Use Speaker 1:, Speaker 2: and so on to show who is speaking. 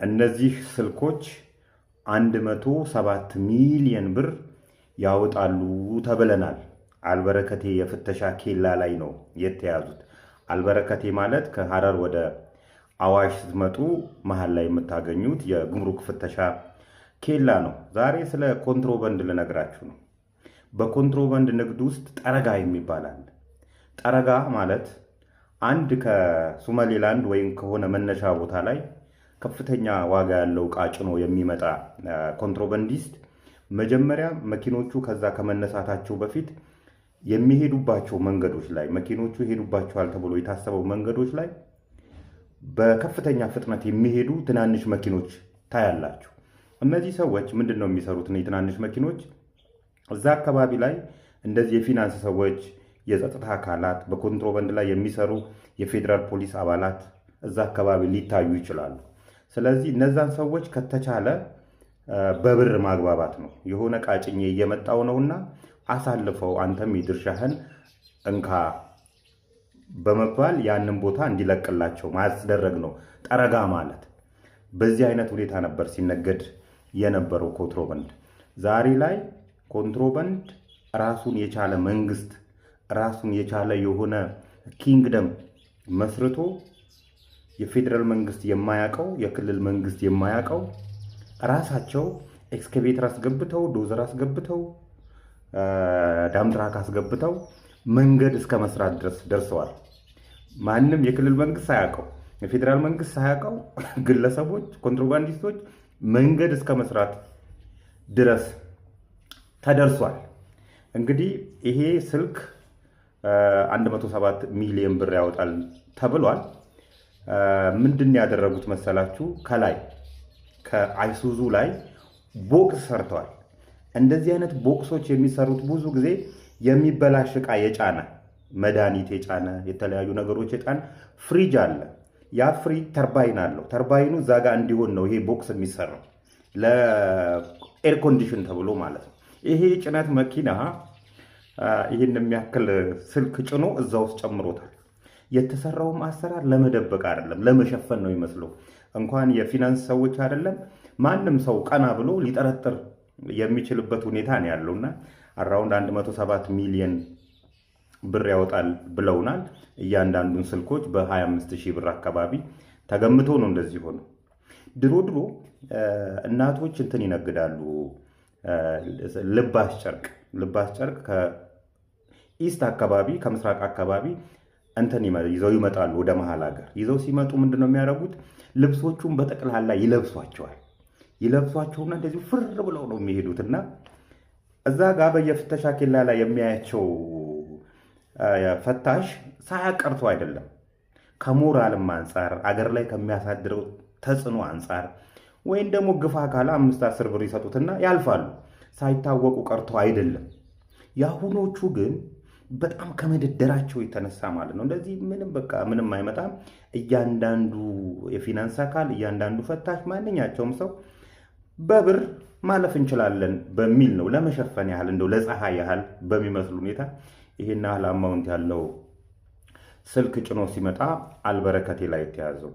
Speaker 1: እነዚህ ስልኮች 107 ሚሊዮን ብር ያወጣሉ ተብለናል። አልበረከቴ የፍተሻ ኬላ ላይ ነው የተያዙት። አልበረከቴ ማለት ከሐረር ወደ አዋሽ ስትመጡ መሃል ላይ የምታገኙት የጉምሩክ ፍተሻ ኬላ ነው። ዛሬ ስለ ኮንትሮባንድ ልነግራችሁ ነው። በኮንትሮባንድ ንግድ ውስጥ ጠረጋ የሚባል አለ። ጠረጋ ማለት አንድ ከሶማሌላንድ ወይም ከሆነ መነሻ ቦታ ላይ ከፍተኛ ዋጋ ያለው ዕቃ ጭኖ የሚመጣ ኮንትሮባንዲስት መጀመሪያ መኪኖቹ ከዛ ከመነሳታቸው በፊት የሚሄዱባቸው መንገዶች ላይ መኪኖቹ ይሄዱባቸዋል ተብሎ የታሰበው መንገዶች ላይ በከፍተኛ ፍጥነት የሚሄዱ ትናንሽ መኪኖች ታያላችሁ። እነዚህ ሰዎች ምንድነው የሚሰሩት? ትናንሽ መኪኖች እዛ አካባቢ ላይ እንደዚህ የፊናንስ ሰዎች፣ የጸጥታ አካላት፣ በኮንትሮባንድ ላይ የሚሰሩ የፌዴራል ፖሊስ አባላት እዛ አካባቢ ሊታዩ ይችላሉ። ስለዚህ እነዛን ሰዎች ከተቻለ በብር ማግባባት ነው። የሆነ ቃጭኜ እየመጣው ነውና አሳልፈው አንተም የድርሻህን እንካ በመባል ያንን ቦታ እንዲለቅላቸው ማስደረግ ነው ጠረጋ ማለት። በዚህ አይነት ሁኔታ ነበር ሲነገድ የነበረው ኮንትሮባንድ። ዛሬ ላይ ኮንትሮባንድ ራሱን የቻለ መንግስት፣ ራሱን የቻለ የሆነ ኪንግደም መስርቶ የፌዴራል መንግስት የማያውቀው፣ የክልል መንግስት የማያውቀው ራሳቸው ኤክስካቬተር አስገብተው፣ ዶዘር አስገብተው፣ ዳምትራክ አስገብተው መንገድ እስከ መስራት ድረስ ደርሰዋል። ማንም የክልል መንግስት ሳያውቀው፣ የፌዴራል መንግስት ሳያውቀው ግለሰቦች፣ ኮንትሮባንዲስቶች መንገድ እስከ መስራት ድረስ ተደርሷል። እንግዲህ ይሄ ስልክ 107 ሚሊዮን ብር ያወጣል ተብሏል። ምንድን ያደረጉት መሰላችሁ? ከላይ ከአይሱዙ ላይ ቦክስ ሰርተዋል። እንደዚህ አይነት ቦክሶች የሚሰሩት ብዙ ጊዜ የሚበላሽ ዕቃ የጫነ መድኃኒት የጫነ የተለያዩ ነገሮች የጫነ ፍሪጅ አለ። ያ ፍሪጅ ተርባይን አለው። ተርባይኑ እዛ ጋር እንዲሆን ነው ይሄ ቦክስ የሚሰራው፣ ለኤር ኮንዲሽን ተብሎ ማለት ነው። ይሄ ጭነት መኪና ይህን የሚያክል ስልክ ጭኖ እዛ ውስጥ ጨምሮታል። የተሰራውም አሰራር ለመደበቅ አይደለም፣ ለመሸፈን ነው ይመስለው። እንኳን የፊናንስ ሰዎች አይደለም ማንም ሰው ቀና ብሎ ሊጠረጥር የሚችልበት ሁኔታ ነው ያለውና አራውንድ 107 ሚሊዮን ብር ያወጣል ብለውናል። እያንዳንዱን ስልኮች በ25,000 ብር አካባቢ ተገምቶ ነው እንደዚህ ሆነ። ድሮ እናቶች እንትን ይነግዳሉ፣ ልባስ ጨርቅ ከኢስት አካባቢ ከምስራቅ አካባቢ እንትን ይዘው ይመጣሉ ወደ መሃል ሀገር። ይዘው ሲመጡ ምንድነው የሚያደርጉት? ልብሶቹን በጠቅላላ ይለብሷቸውና እንደዚህ ፍር ብለው ነው የሚሄዱትና እዛ ጋር በየፍተሻ ኬላ ላይ የሚያያቸው ፈታሽ ሳያቀርቶ አይደለም፣ ከሞራልም አንጻር አገር ላይ ከሚያሳድረው ተጽዕኖ አንጻር ወይም ደግሞ ግፋ ካለ 5-10 ብር ይሰጡትና ያልፋሉ። ሳይታወቁ ቀርቶ አይደለም። የአሁኖቹ ግን በጣም ከመደደራቸው የተነሳ ማለት ነው እንደዚህ ምንም አይመጣም። እያንዳንዱ የፊናንስ አካል፣ እያንዳንዱ ፈታሽ፣ ማንኛቸውም ሰው በብር ማለፍ እንችላለን በሚል ነው ለመሸፈን ያህል እንደው ለፀሐይ ያህል በሚመስል ሁኔታ ይሄን ያህል አማውንት ያለው ስልክ ጭኖ ሲመጣ አልበረከቴ ላይ የተያዘው።